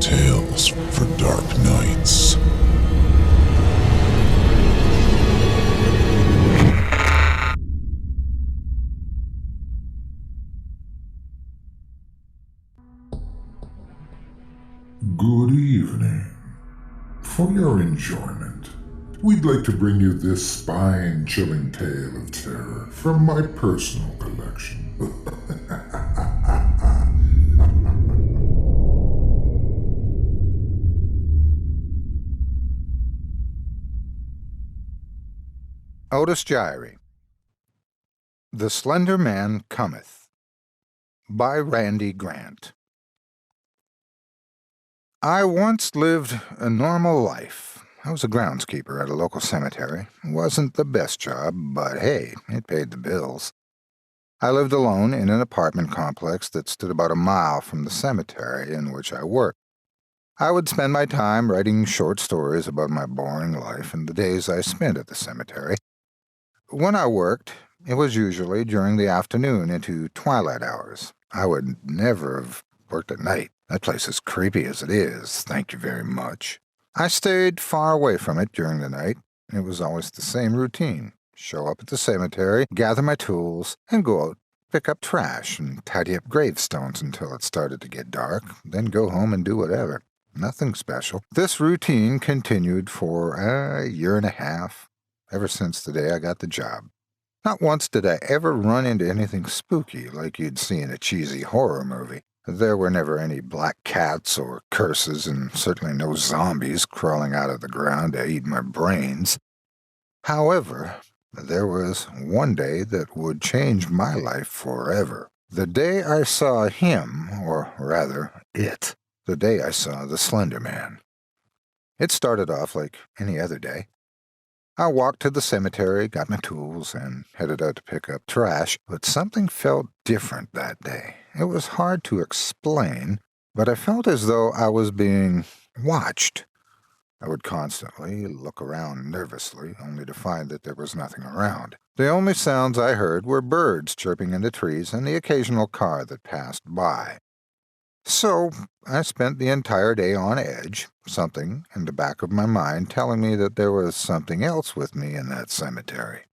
Tales for Dark Nights. Good evening. For your enjoyment, we'd like to bring you this spine-chilling tale of terror from my personal collection. Otis Jiry. The Slender Man Cometh, by Randy Grant. I once lived a normal life. I was a groundskeeper at a local cemetery. It wasn't the best job, but hey, it paid the bills. I lived alone in an apartment complex that stood about a mile from the cemetery in which I worked. I would spend my time writing short stories about my boring life and the days I spent at the cemetery. When I worked, it was usually during the afternoon into twilight hours. I would never have worked at night. That place is creepy as it is, thank you very much. I stayed far away from it during the night. It was always the same routine. Show up at the cemetery, gather my tools, and go out, pick up trash, and tidy up gravestones until it started to get dark, then go home and do whatever. Nothing special. This routine continued for a year and a half, ever since the day I got the job. Not once did I ever run into anything spooky like you'd see in a cheesy horror movie. There were never any black cats or curses, and certainly no zombies crawling out of the ground to eat my brains. However, there was one day that would change my life forever. The day I saw him, or rather, it. The day I saw the Slender Man. It started off like any other day. I walked to the cemetery, got my tools, and headed out to pick up trash, but something felt different that day. It was hard to explain, but I felt as though I was being watched. I would constantly look around nervously, only to find that there was nothing around. The only sounds I heard were birds chirping in the trees and the occasional car that passed by. So I spent the entire day on edge, something in the back of my mind telling me that there was something else with me in that cemetery.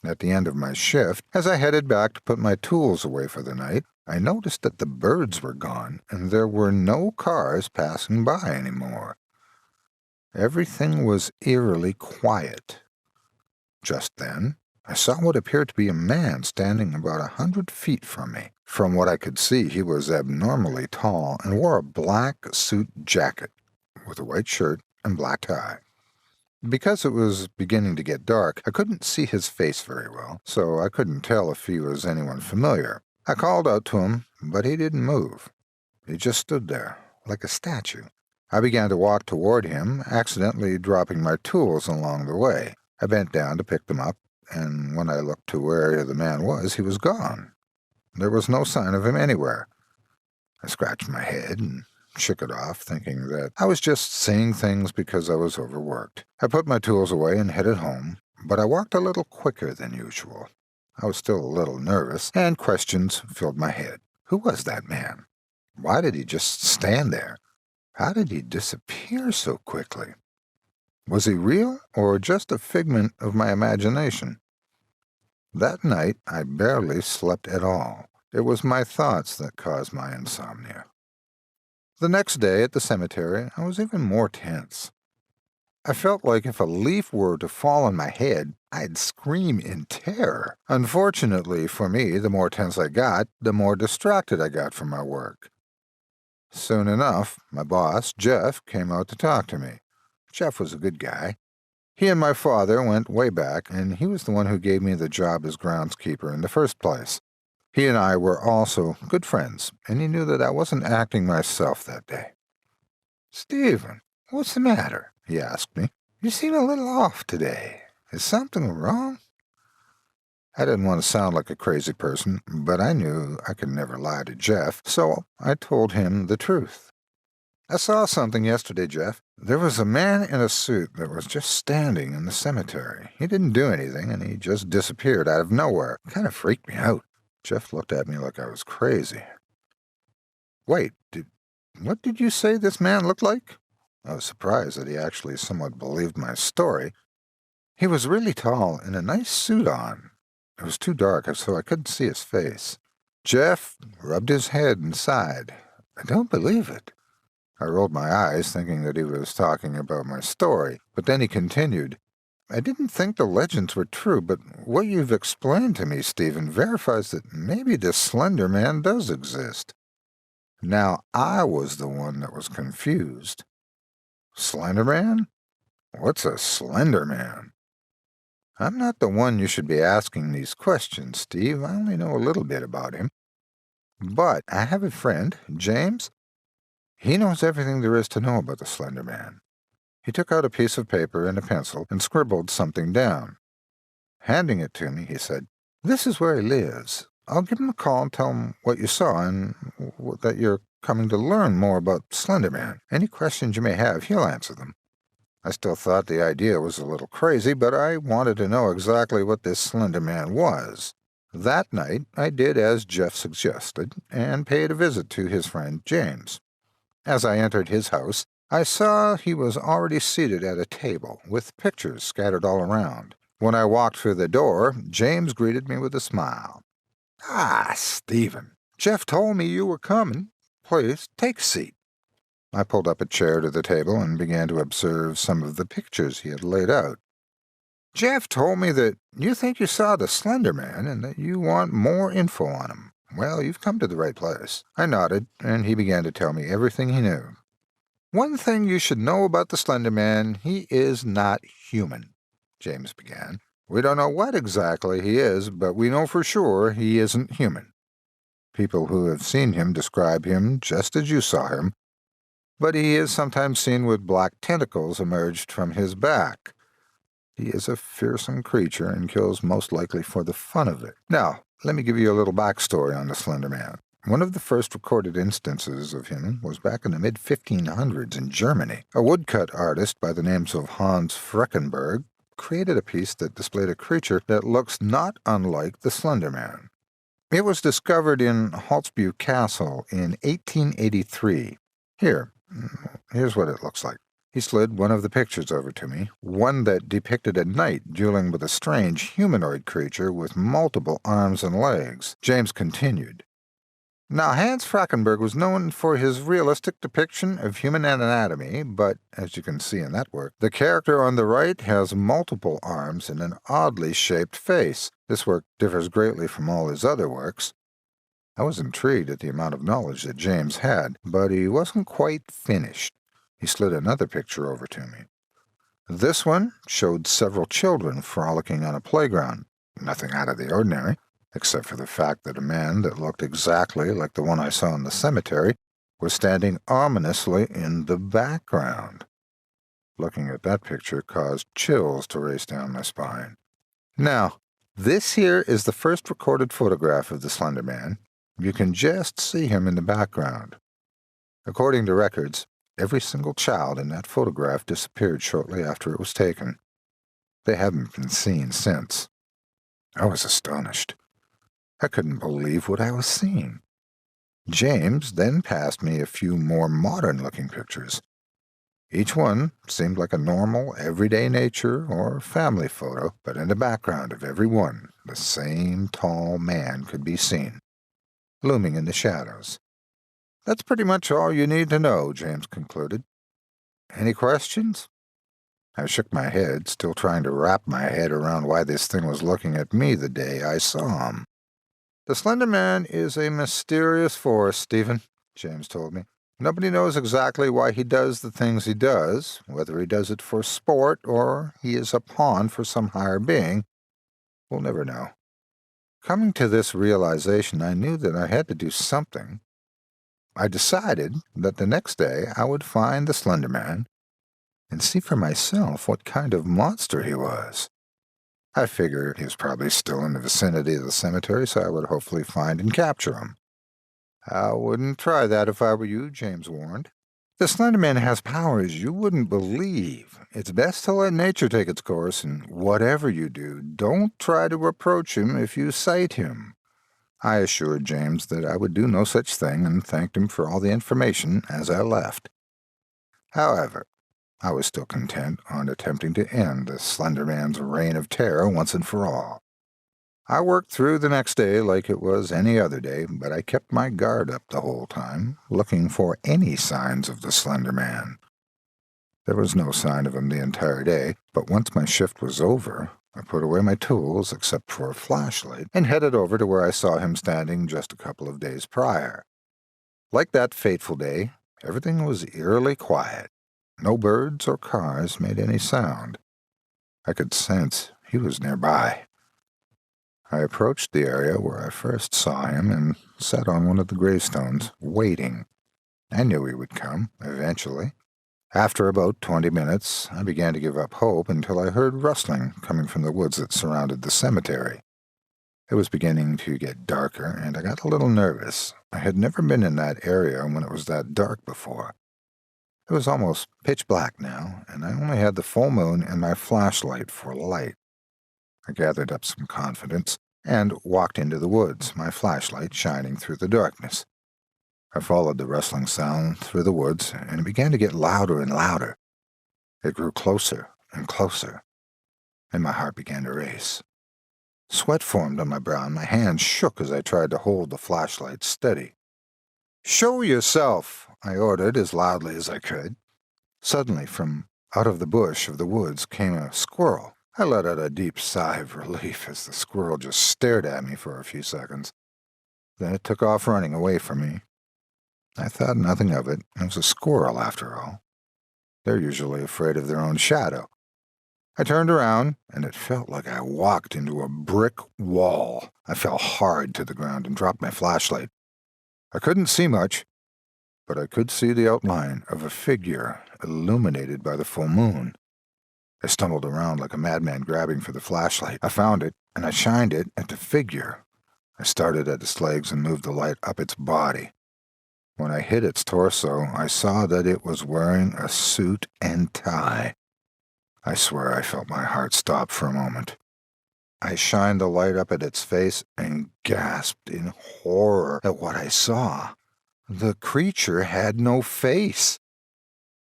At the end of my shift, as I headed back to put my tools away for the night, I noticed that the birds were gone and there were no cars passing by anymore. Everything was eerily quiet. Just then, I saw what appeared to be a man standing about 100 feet from me. From what I could see, he was abnormally tall and wore a black suit jacket with a white shirt and black tie. Because it was beginning to get dark, I couldn't see his face very well, so I couldn't tell if he was anyone familiar. I called out to him, but he didn't move. He just stood there, like a statue. I began to walk toward him, accidentally dropping my tools along the way. I bent down to pick them up, and when I looked to where the man was, he was gone. There was no sign of him anywhere. I scratched my head and shook it off, thinking that I was just saying things because I was overworked. I put my tools away and headed home, but I walked a little quicker than usual. I was still a little nervous, and questions filled my head. Who was that man? Why did he just stand there? How did he disappear so quickly? Was he real, or just a figment of my imagination? That night, I barely slept at all. It was my thoughts that caused my insomnia. The next day at the cemetery, I was even more tense. I felt like if a leaf were to fall on my head, I'd scream in terror. Unfortunately for me, the more tense I got, the more distracted I got from my work. Soon enough, my boss, Jeff, came out to talk to me. Jeff was a good guy. He and my father went way back, and he was the one who gave me the job as groundskeeper in the first place. He and I were also good friends, and he knew that I wasn't acting myself that day. "Stephen, what's the matter?" he asked me. "You seem a little off today. Is something wrong?" I didn't want to sound like a crazy person, but I knew I could never lie to Jeff, so I told him the truth. "I saw something yesterday, Jeff. There was a man in a suit that was just standing in the cemetery. He didn't do anything, and he just disappeared out of nowhere. It kind of freaked me out." Jeff looked at me like I was crazy. "Wait, what did you say this man looked like?" I was surprised that he actually somewhat believed my story. "He was really tall and a nice suit on. It was too dark, so I couldn't see his face." Jeff rubbed his head and sighed. "I don't believe it." I rolled my eyes, thinking that he was talking about my story, but then he continued, "I didn't think the legends were true, but what you've explained to me, Stephen, verifies that maybe this Slender Man does exist." Now I was the one that was confused. Slender Man? What's a Slender Man? "I'm not the one you should be asking these questions, Steve. I only know a little bit about him. But I have a friend, James. He knows everything there is to know about the Slender Man." He took out a piece of paper and a pencil and scribbled something down. Handing it to me, he said, "This is where he lives. I'll give him a call and tell him what you saw and that you're coming to learn more about Slender Man. Any questions you may have, he'll answer them." I still thought the idea was a little crazy, but I wanted to know exactly what this Slender Man was. That night, I did as Jeff suggested and paid a visit to his friend James. As I entered his house, I saw he was already seated at a table, with pictures scattered all around. When I walked through the door, James greeted me with a smile. "Ah, Stephen, Jeff told me you were coming. Please, take a seat." I pulled up a chair to the table and began to observe some of the pictures he had laid out. "Jeff told me that you think you saw the Slender Man and that you want more info on him. Well, you've come to the right place." I nodded, and he began to tell me everything he knew. "One thing you should know about the Slender Man, he is not human," James began. "We don't know what exactly he is, but we know for sure he isn't human. People who have seen him describe him just as you saw him, but he is sometimes seen with black tentacles emerged from his back. He is a fearsome creature and kills most likely for the fun of it. Now, let me give you a little backstory on the Slender Man. One of the first recorded instances of him was back in the mid-1500s in Germany. A woodcut artist by the name of Hans Freckenberg created a piece that displayed a creature that looks not unlike the Slender Man. It was discovered in Holtzbüch Castle in 1883. Here's what it looks like. He slid one of the pictures over to me, one that depicted a knight dueling with a strange humanoid creature with multiple arms and legs. James continued, "Now, Hans Freckenberg was known for his realistic depiction of human anatomy, but, as you can see in that work, the character on the right has multiple arms and an oddly shaped face. This work differs greatly from all his other works." I was intrigued at the amount of knowledge that James had, but he wasn't quite finished. He slid another picture over to me. This one showed several children frolicking on a playground. Nothing out of the ordinary, except for the fact that a man that looked exactly like the one I saw in the cemetery was standing ominously in the background. Looking at that picture caused chills to race down my spine. Now, this here is the first recorded photograph of the Slender Man. You can just see him in the background. According to records, every single child in that photograph disappeared shortly after it was taken. They haven't been seen since. I was astonished. I couldn't believe what I was seeing. James then passed me a few more modern-looking pictures. Each one seemed like a normal, everyday nature or family photo, but in the background of every one, the same tall man could be seen, looming in the shadows. "That's pretty much all you need to know," James concluded. "Any questions?" I shook my head, still trying to wrap my head around why this thing was looking at me the day I saw him. "The Slender Man is a mysterious force, Stephen," James told me. "Nobody knows exactly why he does the things he does, whether he does it for sport or he is a pawn for some higher being. We'll never know." Coming to this realization, I knew that I had to do something. I decided that the next day I would find the Slender Man and see for myself what kind of monster he was. I figured he was probably still in the vicinity of the cemetery, so I would hopefully find and capture him. "I wouldn't try that if I were you," James warned. "The Slender Man has powers you wouldn't believe. It's best to let nature take its course, and whatever you do, don't try to approach him if you sight him. I assured James that I would do no such thing and thanked him for all the information as I left. However, I was still content on attempting to end the Slender Man's reign of terror once and for all. I worked through the next day like it was any other day, but I kept my guard up the whole time, looking for any signs of the Slender Man. There was no sign of him the entire day, but once my shift was over, I put away my tools except for a flashlight and headed over to where I saw him standing just a couple of days prior. Like that fateful day, everything was eerily quiet. No birds or cars made any sound. I could sense he was nearby. I approached the area where I first saw him and sat on one of the gravestones, waiting. I knew he would come, eventually. After about 20 minutes, I began to give up hope until I heard rustling coming from the woods that surrounded the cemetery. It was beginning to get darker, and I got a little nervous. I had never been in that area when it was that dark before. It was almost pitch black now, and I only had the full moon and my flashlight for light. I gathered up some confidence and walked into the woods, my flashlight shining through the darkness. I followed the rustling sound through the woods, and it began to get louder and louder. It grew closer and closer, and my heart began to race. Sweat formed on my brow, and my hands shook as I tried to hold the flashlight steady. "Show yourself!" I ordered as loudly as I could. Suddenly, from out of the bush of the woods came a squirrel. I let out a deep sigh of relief as the squirrel just stared at me for a few seconds. Then it took off running away from me. I thought nothing of it. It was a squirrel, after all. They're usually afraid of their own shadow. I turned around, and it felt like I walked into a brick wall. I fell hard to the ground and dropped my flashlight. I couldn't see much, but I could see the outline of a figure illuminated by the full moon. I stumbled around like a madman grabbing for the flashlight. I found it, and I shined it at the figure. I started at its legs and moved the light up its body. When I hit its torso, I saw that it was wearing a suit and tie. I swear I felt my heart stop for a moment. I shined the light up at its face and gasped in horror at what I saw. The creature had no face.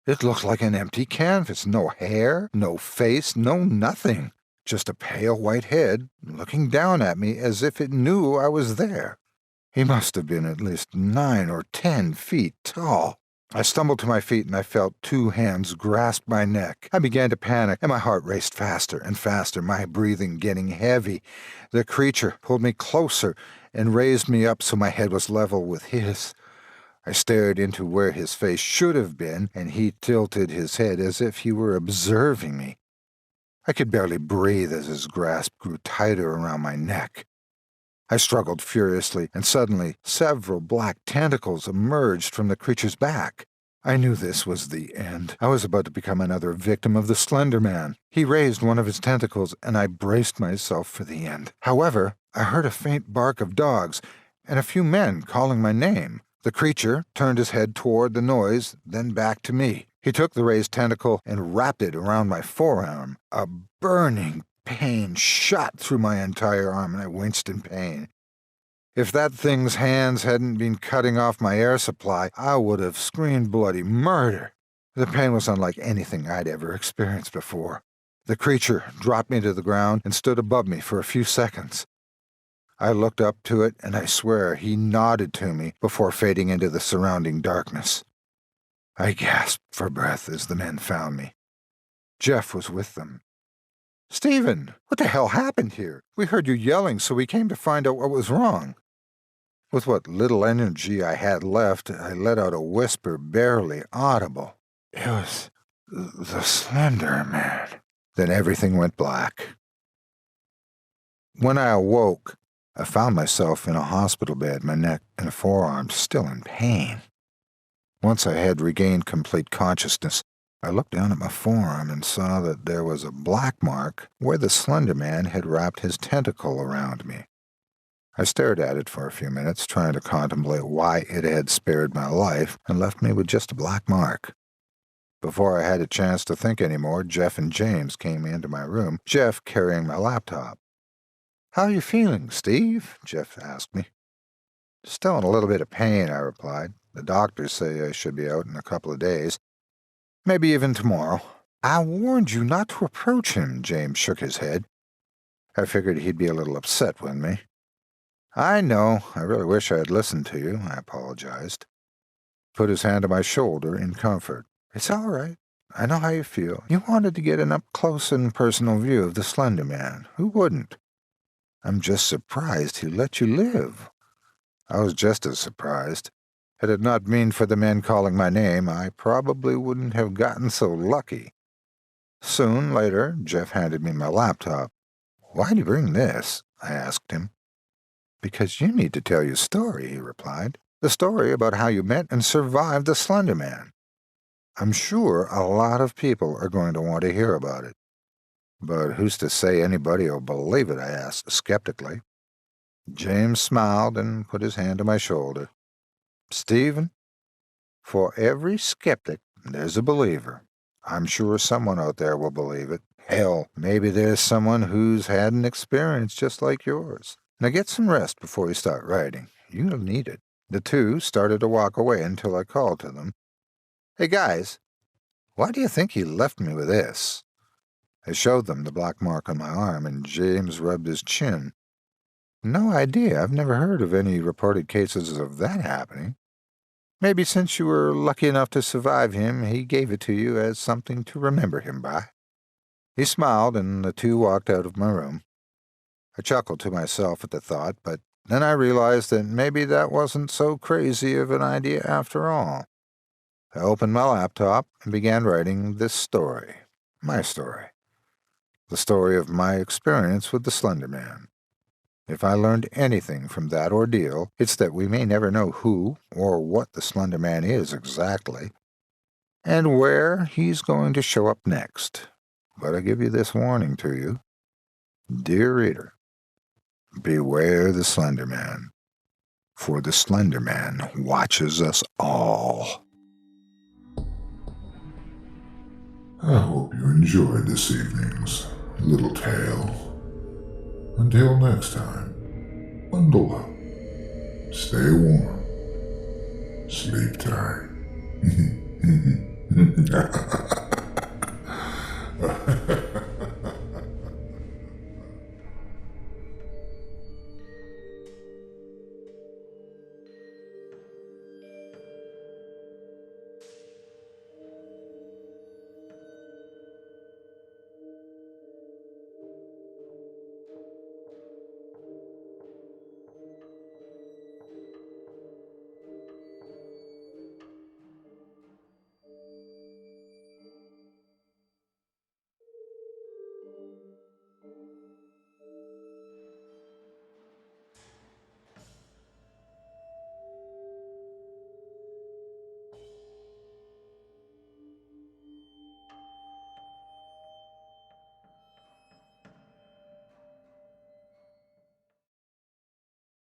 It looked like an empty canvas. No hair, no face, no nothing. Just a pale white head looking down at me as if it knew I was there. He must have been at least 9 or 10 feet tall. I stumbled to my feet and I felt 2 hands grasp my neck. I began to panic and my heart raced faster and faster, my breathing getting heavy. The creature pulled me closer and raised me up so my head was level with his. I stared into where his face should have been, and he tilted his head as if he were observing me. I could barely breathe as his grasp grew tighter around my neck. I struggled furiously, and suddenly several black tentacles emerged from the creature's back. I knew this was the end. I was about to become another victim of the Slender Man. He raised one of his tentacles, and I braced myself for the end. However, I heard a faint bark of dogs, and a few men calling my name. The creature turned his head toward the noise, then back to me. He took the raised tentacle and wrapped it around my forearm. A burning pain shot through my entire arm, and I winced in pain. If that thing's hands hadn't been cutting off my air supply, I would have screamed bloody murder. The pain was unlike anything I'd ever experienced before. The creature dropped me to the ground and stood above me for a few seconds. I looked up to it, and I swear he nodded to me before fading into the surrounding darkness. I gasped for breath as the men found me. Jeff was with them. "Stephen, what the hell happened here? We heard you yelling, so we came to find out what was wrong." With what little energy I had left, I let out a whisper barely audible. "It was the Slender Man." Then everything went black. When I awoke, I found myself in a hospital bed, my neck and forearm still in pain. Once I had regained complete consciousness, I looked down at my forearm and saw that there was a black mark where the Slender Man had wrapped his tentacle around me. I stared at it for a few minutes, trying to contemplate why it had spared my life and left me with just a black mark. Before I had a chance to think any more, Jeff and James came into my room, Jeff carrying my laptop. "How are you feeling, Steve?" Jeff asked me. Still in a little bit of pain, I replied. The doctors say I should be out in a couple of days. Maybe even tomorrow. I warned you not to approach him, James shook his head. I figured he'd be a little upset with me. I know. I really wish I had listened to you, I apologized. Put his hand on my shoulder in comfort. It's all right. I know how you feel. You wanted to get an up-close and personal view of the Slender Man. Who wouldn't? I'm just surprised he let you live. I was just as surprised. Had it not been for the men calling my name, I probably wouldn't have gotten so lucky. Soon later, Jeff handed me my laptop. Why'd you bring this? I asked him. Because you need to tell your story, he replied. The story about how you met and survived the Slender Man. I'm sure a lot of people are going to want to hear about it. But who's to say anybody will believe it, I asked skeptically. James smiled and put his hand on my shoulder. Stephen, for every skeptic, there's a believer. I'm sure someone out there will believe it. Hell, maybe there's someone who's had an experience just like yours. Now get some rest before you start writing. You'll need it. The two started to walk away until I called to them. Hey guys, why do you think he left me with this? I showed them the black mark on my arm, and James rubbed his chin. No idea. I've never heard of any reported cases of that happening. Maybe since you were lucky enough to survive him, he gave it to you as something to remember him by. He smiled, and the two walked out of my room. I chuckled to myself at the thought, but then I realized that maybe that wasn't so crazy of an idea after all. I opened my laptop and began writing this story, my story, the story of my experience with the Slender Man. If I learned anything from that ordeal, it's that we may never know who or what the Slender Man is exactly, and where he's going to show up next. But I give you this warning to you. Dear reader, beware the Slender Man, for the Slender Man watches us all. I hope you enjoyed this evening's little tale. Until next time, bundle up, stay warm, sleep tight.